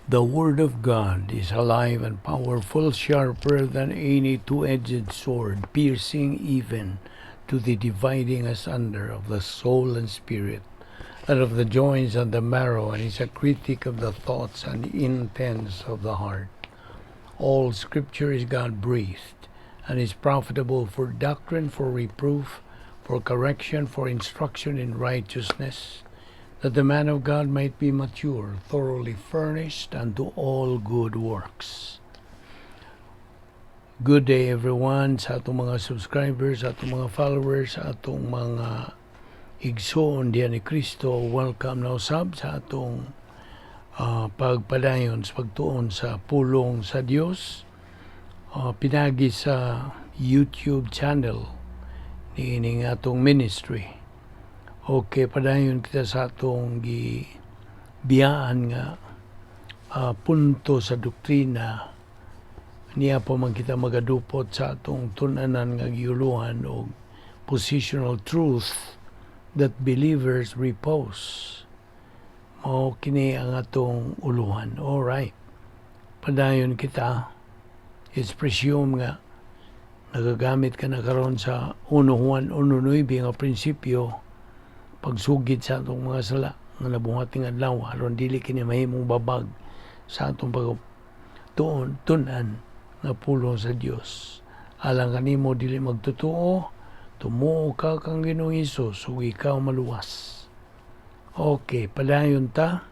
The Word of God is alive and powerful, sharper than any two-edged sword, piercing even to the dividing asunder of the soul and spirit, and of the joints and the marrow, and is a critic of the thoughts and intents of the heart. All Scripture is God-breathed, and is profitable for doctrine, for reproof, for correction, for instruction in righteousness, that the man of God might be mature, thoroughly furnished unto all good works. Good day everyone, sa atong mga subscribers, sa atong mga followers, sa atong mga igsoon diyan ni Kristo. Welcome na usab sa atong pagpadayon sa pagtuon sa pulong sa Dios. Pinagi sa YouTube channel ni ining atong ministry. Okay, padayon kita sa atong biyaan nga punto sa doktrina. Niya po man kita magadupot sa atong tunanan nga giuluhan og Positional Truth that Believers Repose. Mao kini ang atong uluhan. Alright. Padayon kita. It's presume nga nagagamit ka na karon sa 1 Juan 1:9 nga prinsipyo pagsugid sa atong mga sala nga nabuhating adlaw aron dili kini mahimong babag sa atong pagtuon-tunan nga pulong sa Dios. Alang kanimo dili magtotoo, tumuo ka kang Ginoong Hesus ug ikaw maluwas. Okay, padayon ta.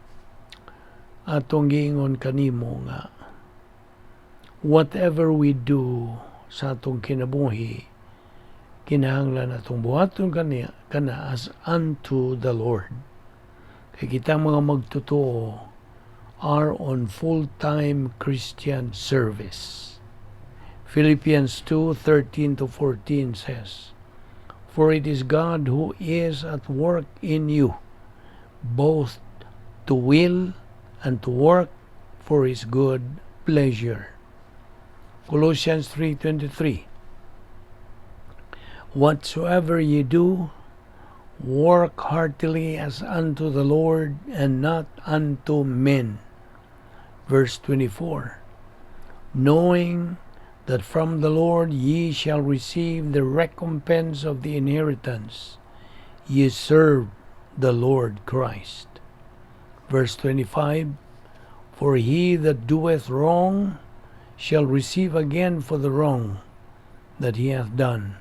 Atong giingon kanimo nga whatever we do sa atong kinabuhi, kinahanglan atong buhaton kana as unto the Lord. Kay kita mga magtotoo are on full-time Christian service. Philippians 2:13-14 says, "For it is God who is at work in you, both to will and to work for His good pleasure." Colossians 3:23, "Whatsoever ye do, work heartily as unto the Lord and not unto men." Verse 24, "Knowing that from the Lord ye shall receive the recompense of the inheritance, ye serve the Lord Christ." Verse 25, "For he that doeth wrong shall receive again for the wrong that he hath done,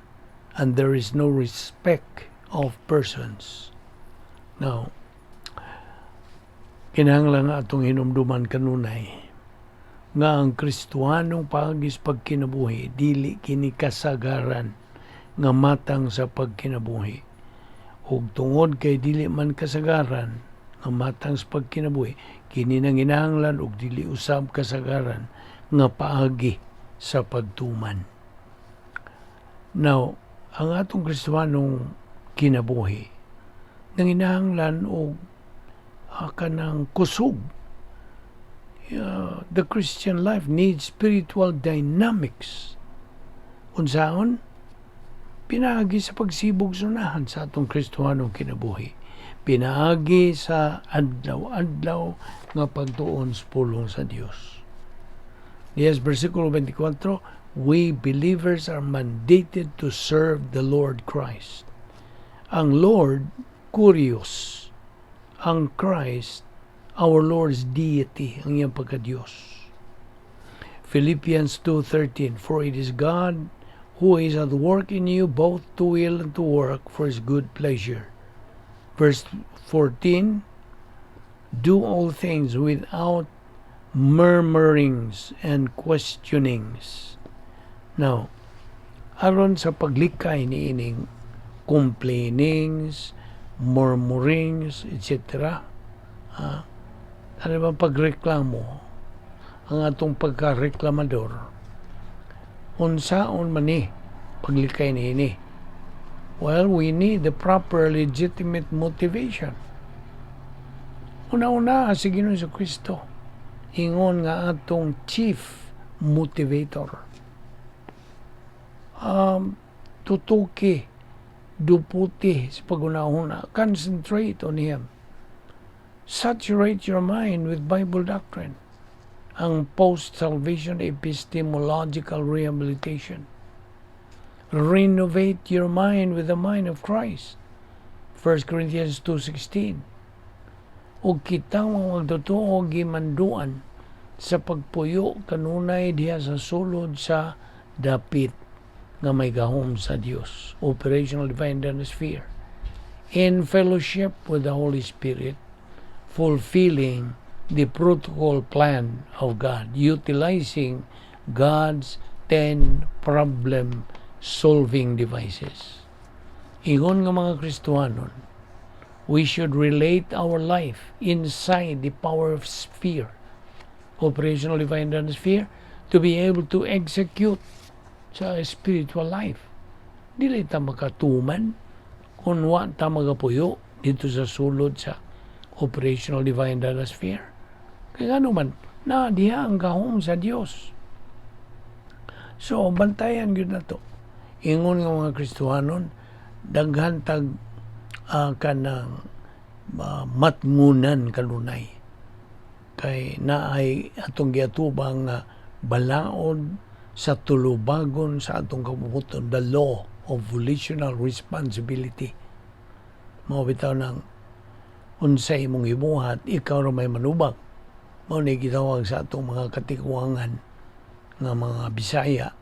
and there is no respect of persons." Now, kinahanglan nga atong hinumduman kanunay nga ang Kristohanong paagis pagkinabuhi dili kini kasagaran nga matang sa pagkinabuhi. Ug tungod kay dili man kasagaran nga matang sa pagkinabuhi, kini nang kinahanglan og dili usab kasagaran nga paagi sa pagtuman. Now, ang atong Kristohanong kinabuhi nanginahanglan og kanang kusog. The Christian life needs spiritual dynamics. Unsaon? Pinaagi sa pagsibog sunahan sa atong Kristohanong kinabuhi. Pinaagi sa adlaw-adlaw nga pagtuon sa pulong sa Dios. Yes, versikulo 24, "We believers are mandated to serve the Lord Christ." Ang Lord, Kurios. Ang Christ, our Lord's deity, ang iyang pagka-Diyos. Philippians 2:13, "For it is God who is at work in you both to will and to work for His good pleasure." Verse 14, "Do all things without murmurings and questionings." Now, aron sa paglikay ni ining complainings, murmurings, etc. Ano ba pagreklamo? Ang atong pagkareklamador, unsaon man ni paglikay ni ini? Well, we need the proper legitimate motivation. Una-una, si Ginoong Jesucristo, ingon nga atong chief motivator. Tutuki, duputi sa pagunahuna. Concentrate on Him. Saturate your mind with Bible doctrine. ang post-salvation epistemological rehabilitation. Renovate your mind with the mind of Christ. 1 Corinthians 2:16. O kitang magtotoo gimanduan sa pagpuyo kanunay diha sa sulod sa dapit nga may gahom sa Dios. Operational Divine Sphere. In fellowship with the Holy Spirit, fulfilling the protocol plan of God, utilizing God's 10 problem-solving devices. Ingon nga mga Kristohanon, we should relate our life inside the power of sphere, operational divine sphere, to be able to execute sa spiritual life. Dili ta makatuman kung wa ta magapuyo dito sa sulod sa operational divine sphere. Kaya ano man, na diha ang gahom sa Dios. So, bantayan yun na to. Ingon nga mga Kristohanon, daghan tag kanang matngunan kanunay. Kay naay atong giatubang nga balaod sa tulubagon sa atong kabubuton, the law of volitional responsibility. Mao bitaw ng unsay imong gibuhat, ikaw ra may manubag. Mao ni gitawag sa atong mga katikwangan nga mga Bisaya,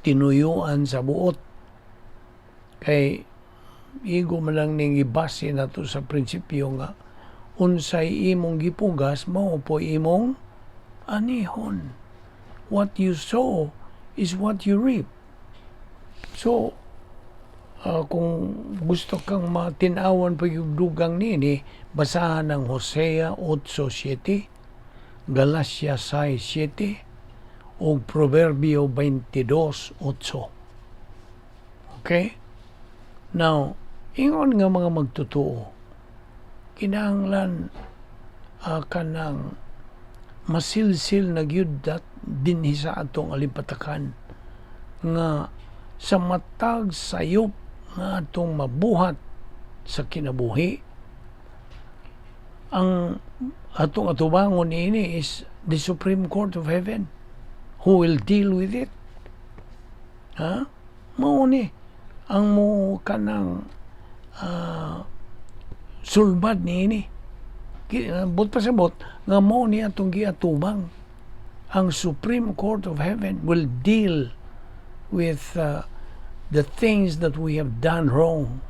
tinuyuan sa buot. Kay igo man lang ning ibase nato sa prinsipyo nga unsay imong gipugas mao po imong anihon. What you sow is what you reap. So kung gusto kang matinawan pa yung dugang nini, basahan ng Hosea 8:7, Galacia 6:7, o Proverbio 22:8. Okay? Now, ingon nga mga magtotoo, kinahanglan kanang masilsil na gyud dinhi sa atong alipatakan nga sa matag sayop nga atong mabuhat sa kinabuhi, ang atong atubangon ini is the Supreme Court of Heaven who will deal with it. Mao ni ang mo kanang sulbad niini. Bot pasabot nga mao ni atong giatubang. Ang Supreme Court of Heaven will deal with the things that we have done wrong,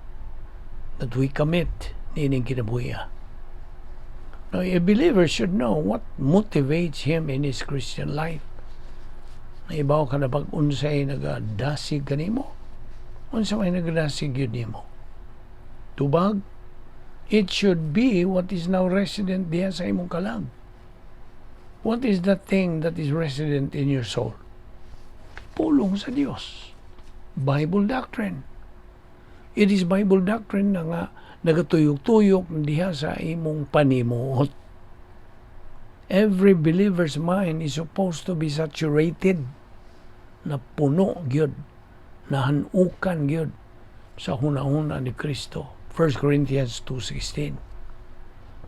that we commit niining kinabuhi. Now, a believer should know what motivates him in his Christian life. Naibaw ka na pag unsay nagadasig kanimo? Unsa may nagadasig yun nimo? Tubag? It should be what is now resident diha sa imong kalag. What is that thing that is resident in your soul? Pulong sa Dios. Bible doctrine. It is Bible doctrine na nga nagatuyok-tuyok diha sa imong panimuot. Every believer's mind is supposed to be saturated, na puno gyud, na hanukan gyud sa hunahuna ni Kristo. 1 Corinthians 2:16.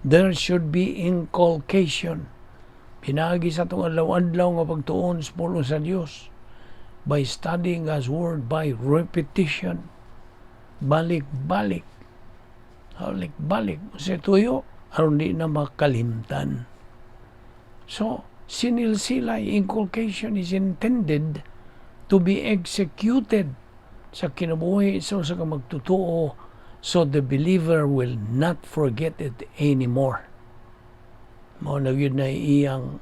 There should be inculcation. Pinagi sa itong adlaw-adlaw nga pagtuon sa pulo sa Dios by studying God's Word, by repetition, balik-balik, sa tuyo, aron di na makalimtan. So, sinilsilay, inculcation is intended to be executed sa kinabuhi sa magtutuo, so the believer will not forget it anymore. Mao na yun na iyang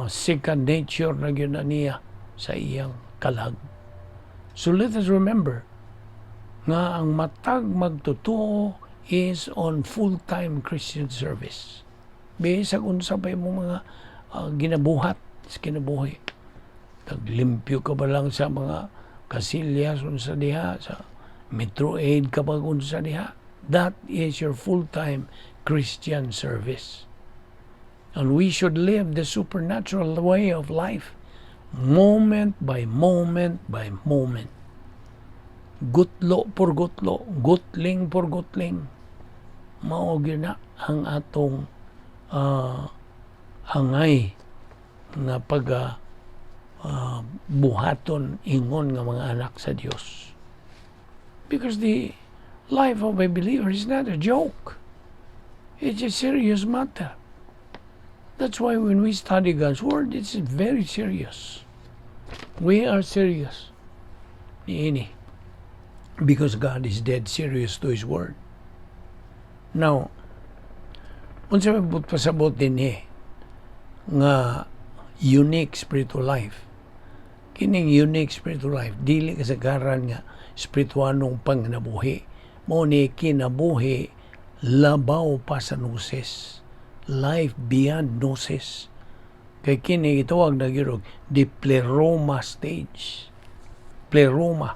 second nature na yun na niya sa iyang kalag. So let us remember nga ang matag magtutuo is on full-time Christian service. Bisag unsa pa imong mga ginabuhat sa kinabuhi. Taglimpyo ka ba lang sa mga kasilyas unsa diha, sa Metro Aid ka ba unsa diha? That is your full-time Christian service. And we should live the supernatural way of life, moment by moment by moment. Gutlo por gutlo, gutling por gutling. Mao gyud na ang atong hangay nga buhaton ingon nga mga anak sa Dios. Because the life of a believer is not a joke. It's a serious matter. That's why when we study God's Word, it's very serious. We are serious. Niini. Because God is dead serious to His Word. Now, unsa may pasabot din nga unique spiritual life. Kining unique spiritual life, dili kasagaran nga spirituanong pangnabuhi. Mo ni kinabuhi labaw pa sa gnosis. Life beyond gnosis. Kay kini gitawag na girog the pleroma stage. Pleroma.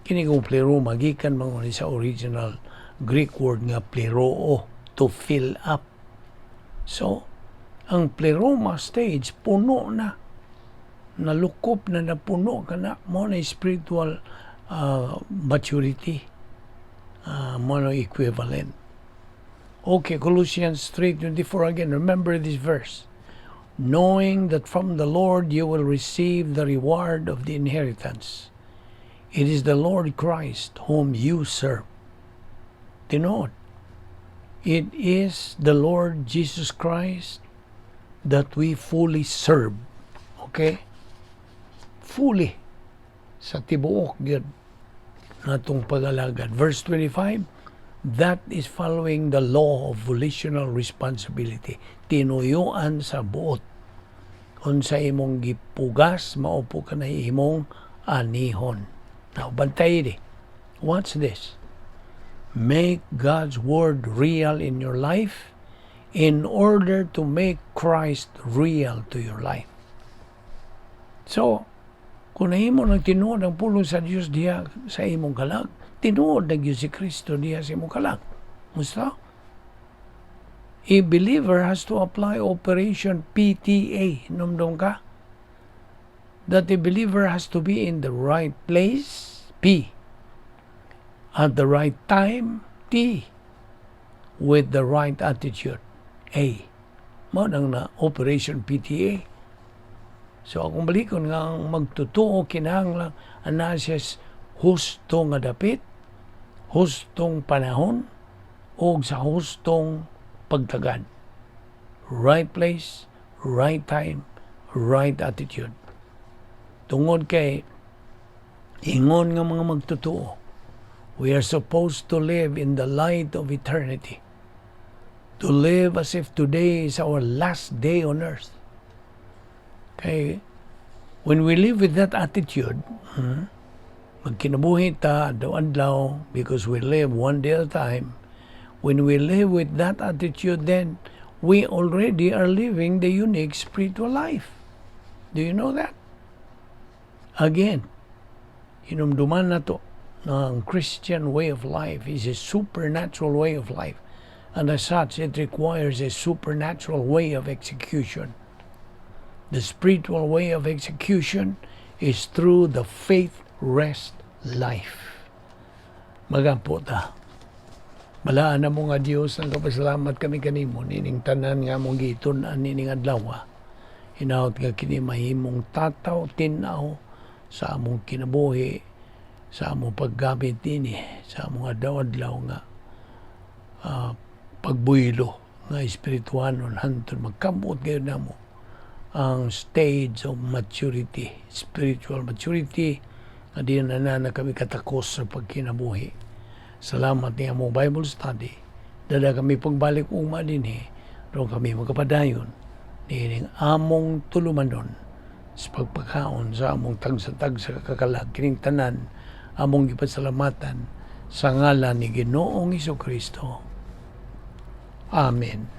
Kini kong pleroma gikan mga sa original Greek word nga pleroo, to fill up. So, ang pleroma stage puno na. Nalukop na napuno ka na. Mo na spiritual maturity. Mo na equivalent. Okay, Colossians 3:24 again. Remember this verse. Knowing that from the Lord you will receive the reward of the inheritance. It is the Lord Christ whom you serve. Tinood. It is the Lord Jesus Christ that we fully serve. Okay? Fully. Sa tibuok yun. Natong pag-alagad. Verse 25, that is following the law of volitional responsibility. Tinuyuan sa buot. Kung sa imong gipugas, maupo ka na imong anihon. Now, bantay di. What's this? Make God's Word real in your life in order to make Christ real to your life. So, kung nahimo nang tinuod ang pulong sa Diyos diya sa imong kalag, tinuod na Diyos si Kristo diya sa imong kalag. Musta? A believer has to apply Operation PTA. Numdum ka? That a believer has to be in the right place, P. At the right time, T. With the right attitude, A. Mao nang na Operation PTA. So akong balikon nga magtutuo kinahanglan analysis hustong nga dapit, hustong panahon, o sa hustong pagtagad. Right place, right time, right attitude. Tungod kay ingon nga mga magtutuo, we are supposed to live in the light of eternity. To live as if today is our last day on earth. Kay, when we live with that attitude, magkinabuhi ta adlaw because we live one day at a time. When we live with that attitude, then we already are living the unique spiritual life. Do you know that? Again, hinumduman na to ng Christian way of life is a supernatural way of life. And as such, it requires a supernatural way of execution. The spiritual way of execution is through the faith-rest life. Magampo ta. Balaan na mo nga Diyos, ang kapasalamat kami kanimo, nining tanan nga mong gitunan nining adlaw. Hinaot nga kini mahimong tataw, tinaw, sa among kinabuhi, sa among paggamit nini, sa among adlaw-adlaw nga pagbuylo nga espirituanon hantod magkamot kayo namo ang stage of maturity, spiritual maturity, na di na kami katakos sa pagkinabuhi. Salamat niya mo Bible study. Dada kami pagbalik uma din doon kami magkapadayon nining among tulumanon sa pagpakaon sa among tagsatag sa kakalag kining tanan among gipasalamatan sa ngalan ni Ginoong Hesukristo. Amen.